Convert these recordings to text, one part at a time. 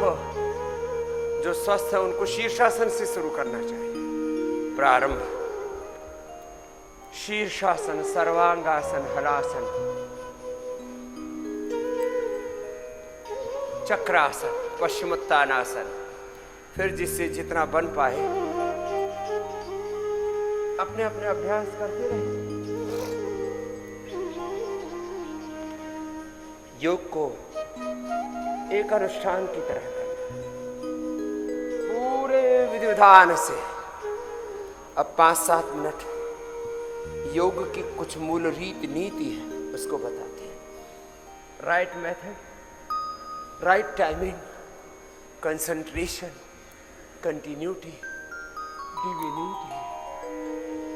को जो स्वस्थ है उनको शीर्षासन से शुरू करना चाहिए। प्रारंभ शीर्षासन, सर्वांगासन, हलासन, चक्रासन, पश्चिमोत्तानासन, फिर जिससे जितना बन पाए अपने अपने अभ्यास करते रहे। योग को एक अनुष्ठान की तरह करना, पूरे विधि विधान से। अब 5-7 मिनट योग की कुछ मूल रीति नीति है, उसको बताते हैं। Right method, right timing, concentration, continuity, divinity,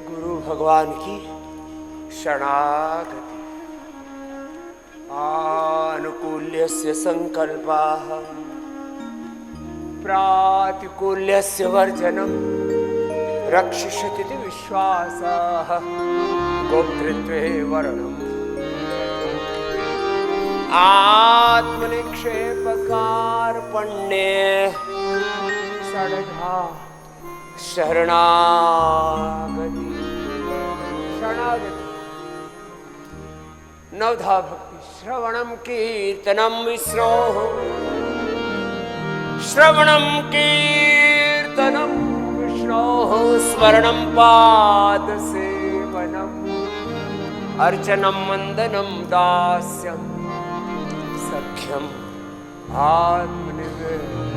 गुरु भगवान की शरणागति। आनुकूल्यस्य संकल्पाः प्रातिकूल्यस्य वर्जनम् रक्षिष्यति विश्वासः गोप्तृत्वे वर्णम् आत्मनिक्षेपकार्पण्ये षडधा शरणागति। नवधा भक्ति, श्रवणं कीर्तनं विष्णोः, श्रवणं कीर्तनं विष्णोः, स्मरणं पादसेवनम्, अर्चनं वन्दनं दास्यं, सख्यम् आत्मनिवेदनम्।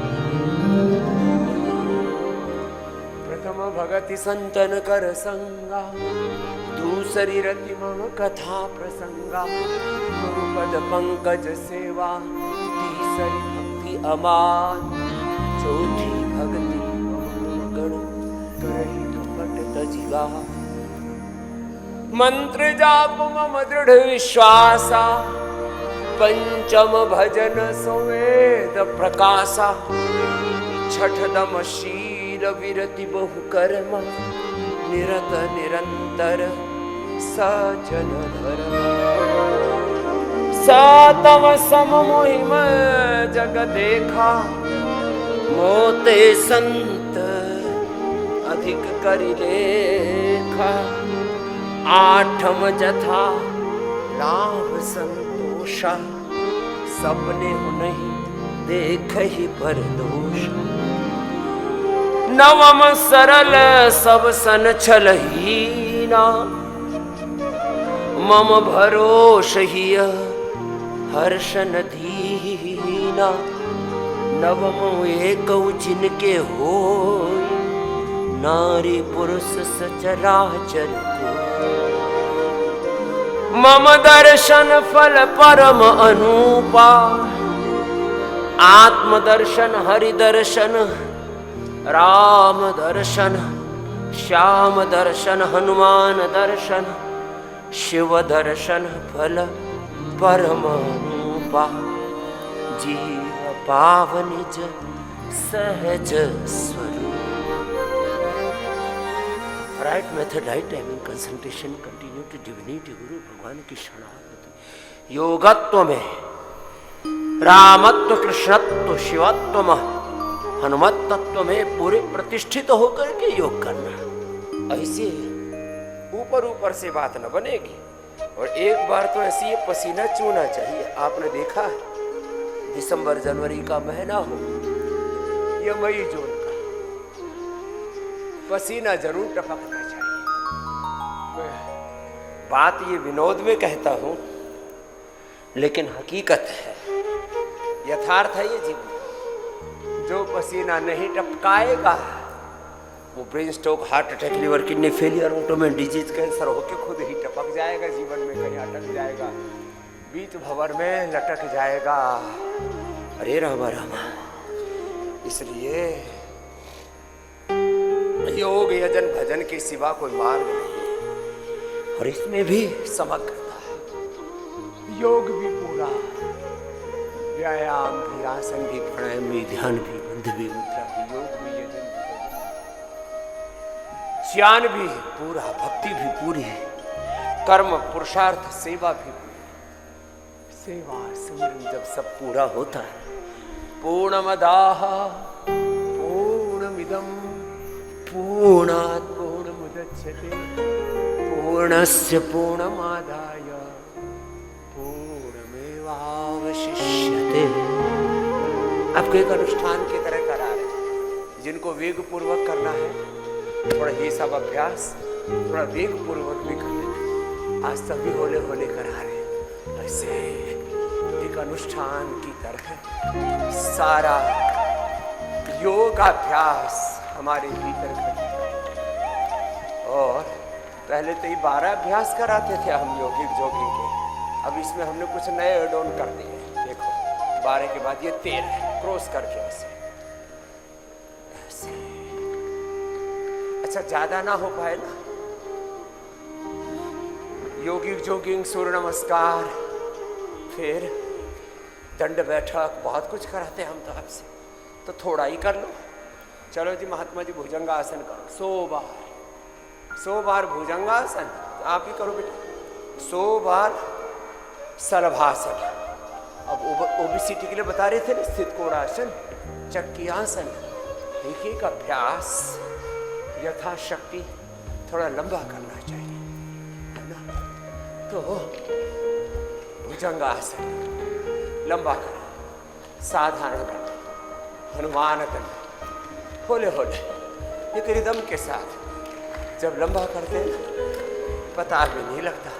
प्रथम भगति संतन कर संगा, दूसरी रति मम कथा प्रसंगा, गुरुपद पंकज सेवा, तीसरी भक्ति अमान, चौथी भक्ति गण करहि कपट तजिवा। मंत्र जाप मम दृढ़ विश्वासा, पंचम भजन सुवेद प्रकाशा, छठदम शील विरति बहु कर्म, निरत निरंतर सजन धर्म। सातम सम मोहिम जग देखा, मोते संत अधिक करि लेखा। आठम जथा लाभ संतोषा, सपने हो नहीं देख ही पर दोषा। नवम सरल सब सन छलहीना, मम भरोष हिय हर्षन दीना। नवम एक जिनके हो, नारी पुरुष सचराचर को। मम दर्शन फल परम अनूपा, आत्म दर्शन हरि दर्शन राम दर्शन, श्याम दर्शन हनुमान दर्शन, शिव दर्शन फल परमानुपा। जीव पावन निज सहज स्वरूप। Right method, right timing, concentration, continuity, divinity, गुरु भगवान की शरणागति। योगत्व में रामत्व, कृष्णत्व, शिवत्व, हनुमत तत्व में पूरे प्रतिष्ठित होकर के योग करना। ऐसे ऊपर ऊपर से बात न बनेगी। और एक बार तो ऐसी ये पसीना चूना चाहिए। आपने देखा है दिसंबर जनवरी का महीना हो या मई जून का, पसीना जरूर टपकना चाहिए। बात ये विनोद में कहता हूं, लेकिन हकीकत है, यथार्थ है ये जीवन। जो पसीना नहीं टपकाएगा वो brain stroke, heart attack, liver kidney failure, autoimmune disease, cancer होके खुद ही टपक जाएगा। जीवन में कहीं अटक जाएगा, बीच भंवर में लटक जाएगा। अरे रामा रामा। इसलिए योग यजन भजन के सिवा कोई मार्ग नहीं। और इसमें भी समग्रता है। योग भी पूरा, व्यायाम भी, आसन भी, प्राणायाम भी, ध्यान भी, बंध भी, मुद्रा भी, योग भी, यजन भी, ज्ञान भी पूरा, भक्ति भी पूरी है, कर्म पुरुषार्थ सेवा भी पूरी। सेवा सुमिरन जब सब पूरा होता है, पूर्णमदाः पूर्णमिदं पूर्णात् पूर्णमुदच्यते पूर्णस्य पूर्णमादाय पूर्णमेवावशिष्यते। आपको एक अनुष्ठान की तरह करा रहे हैं। जिनको वेग पूर्वक करना है थोड़ा ये सब अभ्यास थोड़ा वेग पूर्वक भी कर लेना। आज सभी होले होले करा रहे हैं। ऐसे एक अनुष्ठान की तरह सारा योगाभ्यास हमारे भीतर घटित। और पहले तो ये 12 अभ्यास कराते थे हम योगिक जोगिंग के, अब इसमें हमने कुछ नए ऐड ऑन कर दिए। देखो 12 के बाद ये 13 क्रॉस करके ऐसे। अच्छा ज्यादा ना हो पाए ना, योगिक जोगिंग, सूर्य नमस्कार, फिर दंड बैठक, बहुत कुछ कराते हैं हम तो आपसे, तो थोड़ा ही कर लो। चलो जी महात्मा जी भुजंगासन करो 100 बार भुजंगासन, आप ही करो बेटा 100 बार सलभासन। अब ओबेसिटी के लिए बता रहे थे ना, स्थित कोणासन, चक्कियासन, एक एक अभ्यास यथाशक्ति थोड़ा लंबा करना चाहिए, है ना। तो भुजंगासन लंबा करो, साधारण करो, हनुमान दंड, होले होले एक रिदम के साथ जब लंबा करते हैं पता भी नहीं लगता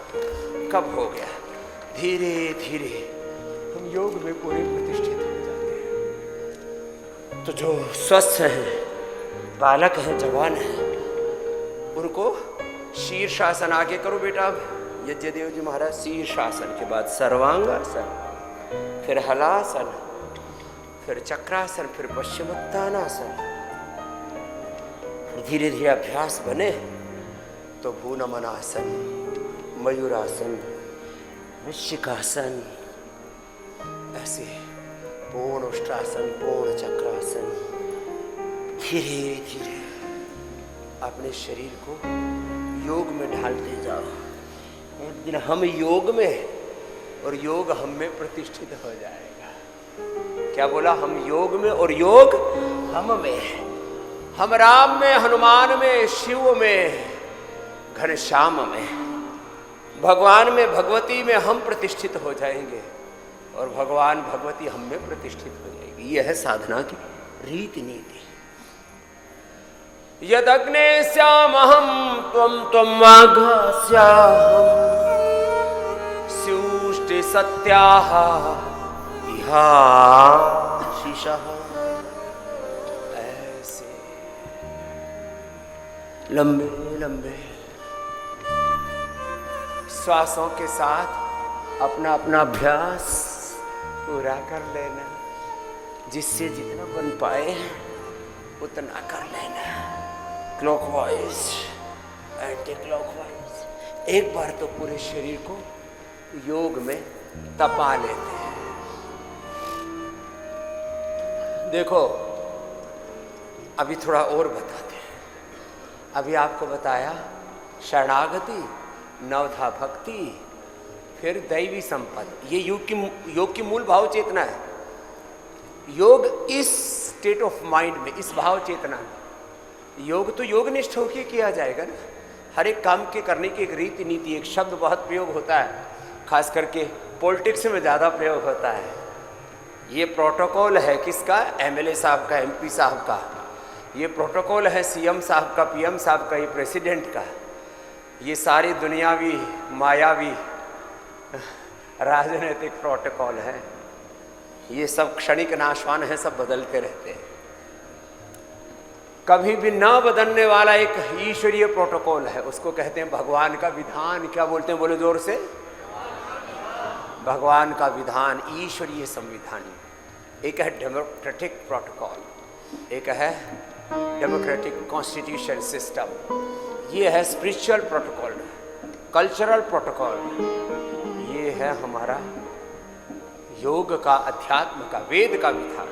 कब हो गया। धीरे धीरे हम योग में पूरे प्रतिष्ठित हो जाते हैं। तो जो स्वस्थ हैं, बालक हैं, जवान हैं, उनको शीर्षासन आगे करो बेटा। यज्ञदेव जी महाराज शीर्षासन के बाद सर्वांगासन, फिर हलासन, फिर चक्रासन, फिर पश्चिमोत्तानासन। धीरे धीरे अभ्यास बने तो भूनमनासन, मयूरासन, वृश्चिकासन, ऐसे पूर्ण उष्ट्रासन, पूर्ण चक्रासन। धीरे धीरे अपने शरीर को योग में ढालते जाओ। एक दिन हम योग में और योग हम में प्रतिष्ठित हो जाएगा। क्या बोला? हम योग में और योग हम में। हम राम में, हनुमान में, शिव में, घनश्याम में, भगवान में, भगवती में हम प्रतिष्ठित हो जाएंगे और भगवान भगवती हम में प्रतिष्ठित हो जाएगी। यह है साधना की रीति नीति। यदग्ने श्यामहं त्वं त्वं माघस्याहं स्युष्टे सत्याः इहाशिषः। ऐसे लंबे लंबे श्वासों के साथ अपना अपना अभ्यास पूरा कर लेना। जिससे जितना बन पाए उतना कर लेना। Clockwise, anti clockwise. एक बार तो पूरे शरीर को योग में तपा लेते हैं। देखो अभी थोड़ा और बताते हैं। अभी आपको बताया शरणागति, नवधा भक्ति, फिर दैवी संपद। ये योग की मूल भाव चेतना है। योग इस स्टेट ऑफ माइंड में, इस भाव चेतना में। योग तो योगनिष्ठ होकर किया जाएगा ना। हर एक काम के करने की एक रीति नीति, एक शब्द बहुत प्रयोग होता है, खास करके पॉलिटिक्स में ज़्यादा प्रयोग होता है। ये प्रोटोकॉल है किसका? एमएलए साहब का, एमपी साहब का। ये प्रोटोकॉल है सीएम साहब का, पीएम साहब का, ये प्रेसिडेंट का। ये सारी दुनियावी मायावी राजनीतिक प्रोटोकॉल है। ये सब क्षणिक नाशवान है, सब बदलते रहते हैं। कभी भी न बदलने वाला एक ईश्वरीय प्रोटोकॉल है, उसको कहते हैं भगवान का विधान। क्या बोलते हैं? बोलो जोर से। भगवान का विधान, ईश्वरीय संविधान। एक है डेमोक्रेटिक प्रोटोकॉल, एक है डेमोक्रेटिक कॉन्स्टिट्यूशन सिस्टम। ये है स्पिरिचुअल प्रोटोकॉल, कल्चरल प्रोटोकॉल। ये है हमारा योग का, अध्यात्म का, वेद का विधान।